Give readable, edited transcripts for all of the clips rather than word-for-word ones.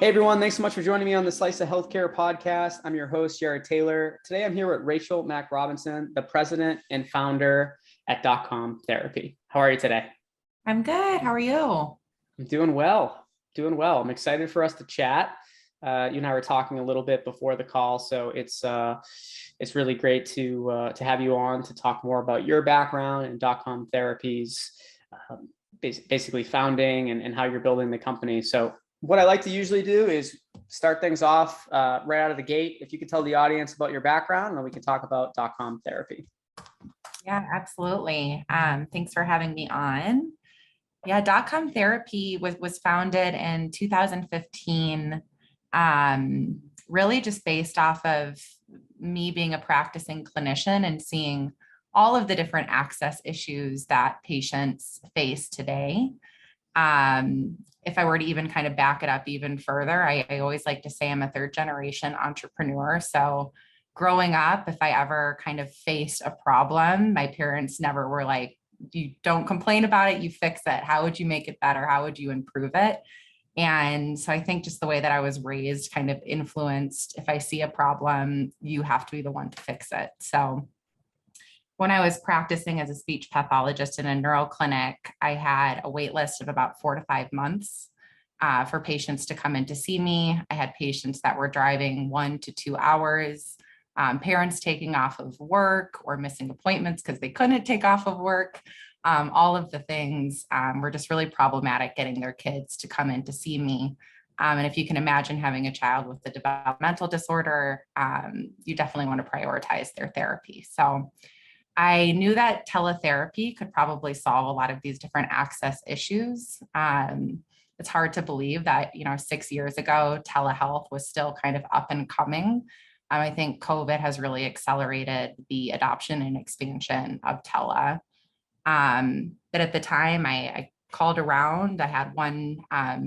Hey everyone, thanks so much for joining me on the Slice of Healthcare podcast. I'm your host, Jared Taylor. Today I'm here with Rachel Mack Robinson, the president and founder at DotCom Therapy. How are you today? I'm good. How are you? I'm doing well, I'm excited for us to chat. You and I were talking a little bit before the call, so it's really great to have you on to talk more about your background and DotCom Therapy's basically founding and how you're building the company. So what I like to usually do is start things off right out of the gate. If you could tell the audience about your background, and then we can talk about DotCom Therapy. Yeah, absolutely. Thanks for having me on. Yeah, DotCom Therapy was founded in 2015, really just based off of me being a practicing clinician and seeing all of the different access issues that patients face today. If I were to even kind of back it up even further, I always like to say I'm a third generation entrepreneur. So growing up, if I ever kind of faced a problem, my parents never were like, you don't complain about it, you fix it. How would you make it better? How would you improve it? And so I think just the way that I was raised kind of influenced, if I see a problem, you have to be the one to fix it. So when I was practicing as a speech pathologist in a neuro clinic, I had a wait list of about 4 to 5 months for patients to come in to see me. I had patients that were driving 1 to 2 hours, parents taking off of work or missing appointments because they couldn't take off of work. All of the things were just really problematic getting their kids to come in to see me. And if you can imagine having a child with a developmental disorder, you definitely want to prioritize their therapy. So I knew that teletherapy could probably solve a lot of these different access issues. It's hard to believe that, 6 years ago, telehealth was still kind of up and coming. I think COVID has really accelerated the adoption and expansion of tele. But at the time, I called around. I had one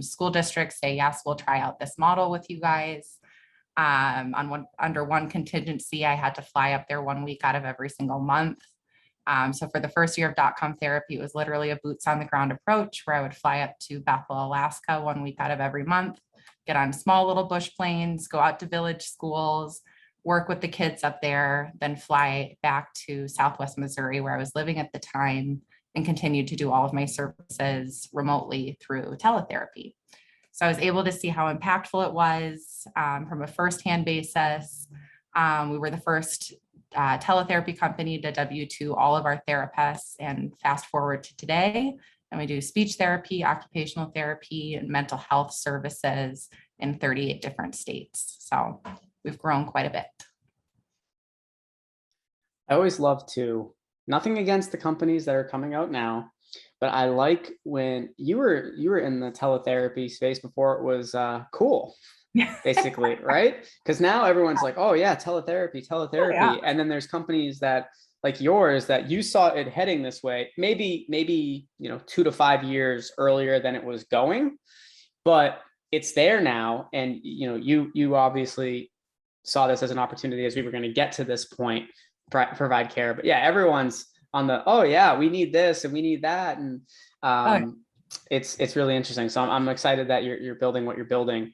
school district say, yes, we'll try out this model with you guys. Under one contingency, I had to fly up there 1 week out of every single month. So for the first year of DotCom Therapy, it was literally a boots on the ground approach where I would fly up to Bethel, Alaska 1 week out of every month, get on small little bush planes, go out to village schools, work with the kids up there, then fly back to Southwest Missouri where I was living at the time and continued to do all of my services remotely through teletherapy. So I was able to see how impactful it was from a firsthand basis. We were the first teletherapy company to W-2 all of our therapists, and fast forward to today, and we do speech therapy, occupational therapy, and mental health services in 38 different states. So we've grown quite a bit. I always love to, nothing against the companies that are coming out now, but I like when you were in the teletherapy space before it was cool, basically, right? Because now everyone's like, oh yeah, teletherapy. Oh, yeah. And then there's companies that like yours that you saw it heading this way, maybe 2 to 5 years earlier than it was going, but it's there now. And you obviously saw this as an opportunity as we were going to get to this point, provide care. But yeah, everyone's on the, oh yeah, we need this and we need that. And it's really interesting. So I'm excited that you're building what you're building.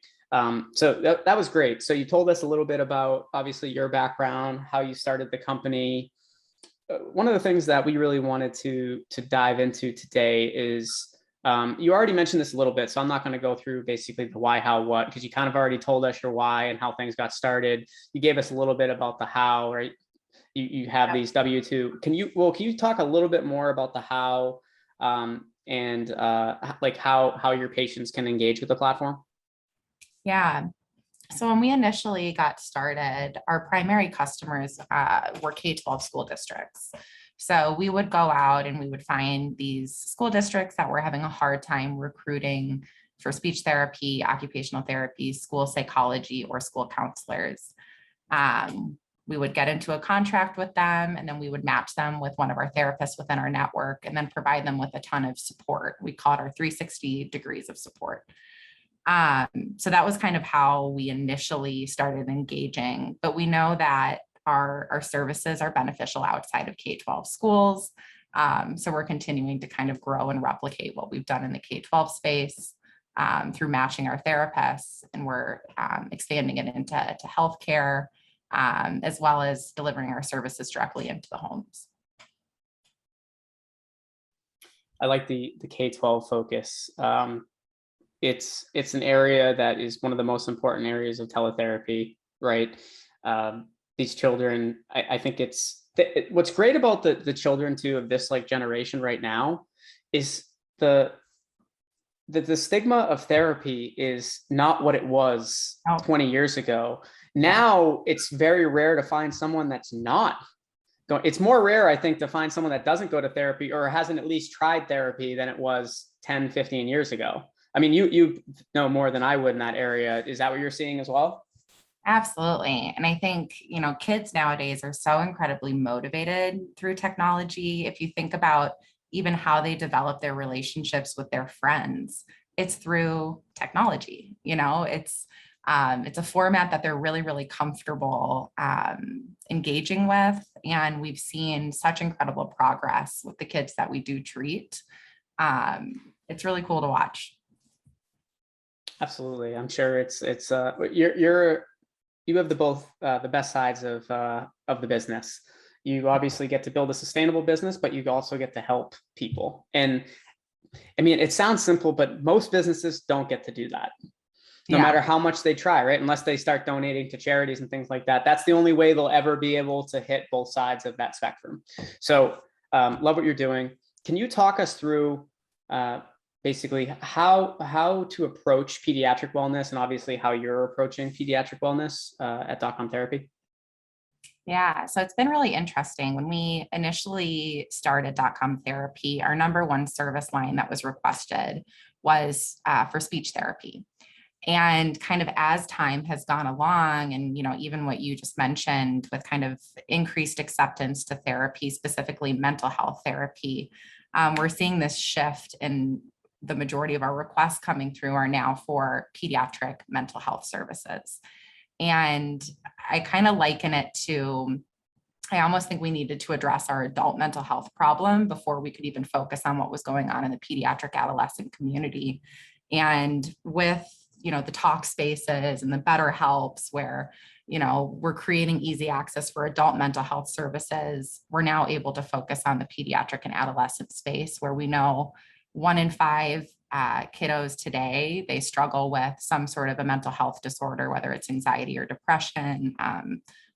So that was great. So you told us a little bit about obviously your background, how you started the company. One of the things that we really wanted to dive into today is you already mentioned this a little bit, so I'm not going to go through basically the why, how, what, because you kind of already told us your why and how things got started. You gave us a little bit about the how, right? You have these W-2. Can you talk a little bit more about the how and like how your patients can engage with the platform? Yeah. So when we initially got started, our primary customers were K12 school districts. So we would go out and we would find these school districts that were having a hard time recruiting for speech therapy, occupational therapy, school psychology, or school counselors. We would get into a contract with them, and then we would match them with one of our therapists within our network and then provide them with a ton of support. We call it our 360 degrees of support. So that was kind of how we initially started engaging, but we know that our services are beneficial outside of K12 schools. So we're continuing to kind of grow and replicate what we've done in the K12 space. through matching our therapists, and we're expanding it into healthcare, as well as delivering our services directly into the homes. I like the K12 focus. It's an area that is one of the most important areas of teletherapy, right? These children, I think what's great about the children too of this like generation right now is the stigma of therapy is not what it was 20 years ago. Now it's very rare to find someone that's not going. It's more rare, I think, to find someone that doesn't go to therapy or hasn't at least tried therapy than it was 10, 15 years ago. I mean, you know more than I would in that area. Is that what you're seeing as well? Absolutely. And I think, kids nowadays are so incredibly motivated through technology. If you think about even how they develop their relationships with their friends, it's through technology. It's a format that they're really, really comfortable engaging with. And we've seen such incredible progress with the kids that we do treat. It's really cool to watch. Absolutely. I'm sure you have the best sides of the business. You obviously get to build a sustainable business, but you also get to help people. And I mean, it sounds simple, but most businesses don't get to do that, no matter how much they try, right? Unless they start donating to charities and things like that. That's the only way they'll ever be able to hit both sides of that spectrum. So love what you're doing. Can you talk us through basically how to approach pediatric wellness, and obviously how you're approaching pediatric wellness at DotCom Therapy? Yeah, so it's been really interesting. When we initially started DotCom Therapy, our number one service line that was requested was for speech therapy. And kind of as time has gone along, and even what you just mentioned with kind of increased acceptance to therapy, specifically mental health therapy, we're seeing this shift in the majority of our requests coming through are now for pediatric mental health services. And I kind of liken it to, I almost think we needed to address our adult mental health problem before we could even focus on what was going on in the pediatric adolescent community. And with, the talk spaces and the BetterHelps where, we're creating easy access for adult mental health services, we're now able to focus on the pediatric and adolescent space where we know 1 in 5 kiddos today, they struggle with some sort of a mental health disorder, whether it's anxiety or depression,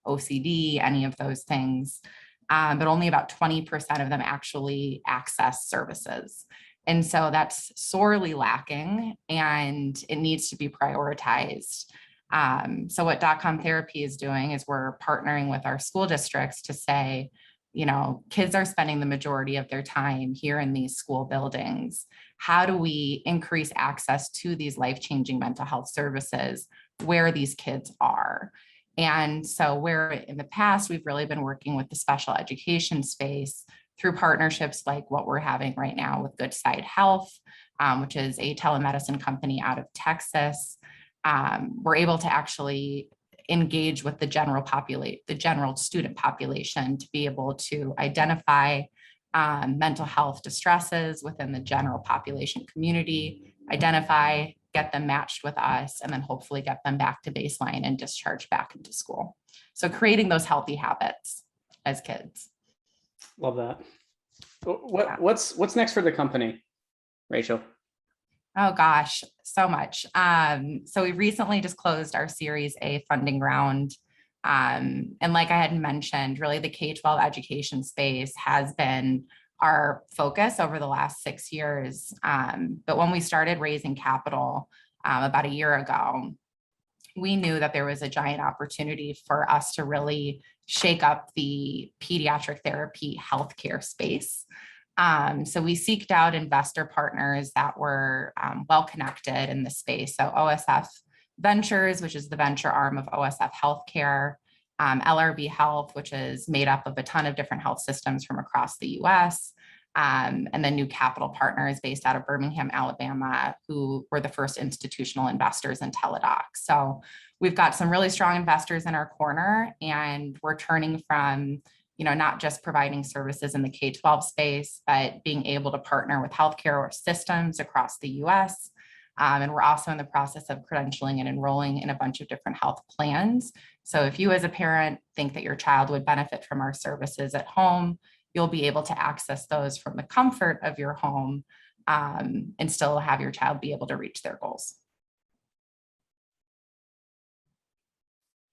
OCD, any of those things. But only about 20% of them actually access services. And so that's sorely lacking, and it needs to be prioritized. So what DotCom Therapy is doing is we're partnering with our school districts to say, kids are spending the majority of their time here in these school buildings. How do we increase access to these life-changing mental health services where these kids are? And so where in the past, we've really been working with the special education space through partnerships like what we're having right now with Good Side Health, which is a telemedicine company out of Texas. We're able to actually engage with the general student population to be able to identify mental health distresses within the general population community, get them matched with us, and then hopefully get them back to baseline and discharged back into school. So creating those healthy habits as kids. Love that. What's next for the company, Rachel? Oh gosh, so much. So we recently just closed our Series A funding round. And like I had mentioned, really the K12 education space has been our focus over the last 6 years. But when we started raising capital about a year ago, we knew that there was a giant opportunity for us to really shake up the pediatric therapy healthcare space. So we seeked out investor partners that were well-connected in the space. So OSF Ventures, which is the venture arm of OSF Healthcare, LRB Health, which is made up of a ton of different health systems from across the US, and then New Capital Partners based out of Birmingham, Alabama, who were the first institutional investors in Teladoc. So we've got some really strong investors in our corner, and we're turning from not just providing services in the K-12 space, but being able to partner with healthcare systems across the US, And we're also in the process of credentialing and enrolling in a bunch of different health plans. So if you as a parent think that your child would benefit from our services at home, you'll be able to access those from the comfort of your home, and still have your child be able to reach their goals.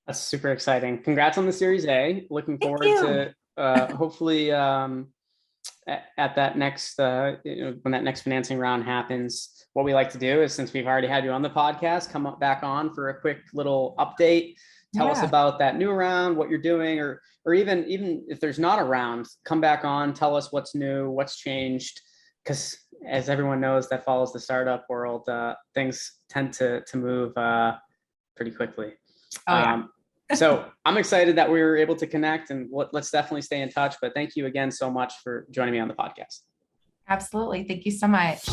That's super exciting. Congrats on the Series A. Looking Thank forward you. to hopefully at that next when that next financing round happens. What we like to do is, since we've already had you on the podcast, come back on for a quick little update. Tell us about that new round, what you're doing, or even if there's not a round, come back on, tell us what's new, what's changed. Because as everyone knows that follows the startup world, things tend to move pretty quickly. Oh, yeah. So I'm excited that we were able to connect, and let's definitely stay in touch. But thank you again so much for joining me on the podcast. Absolutely. Thank you so much.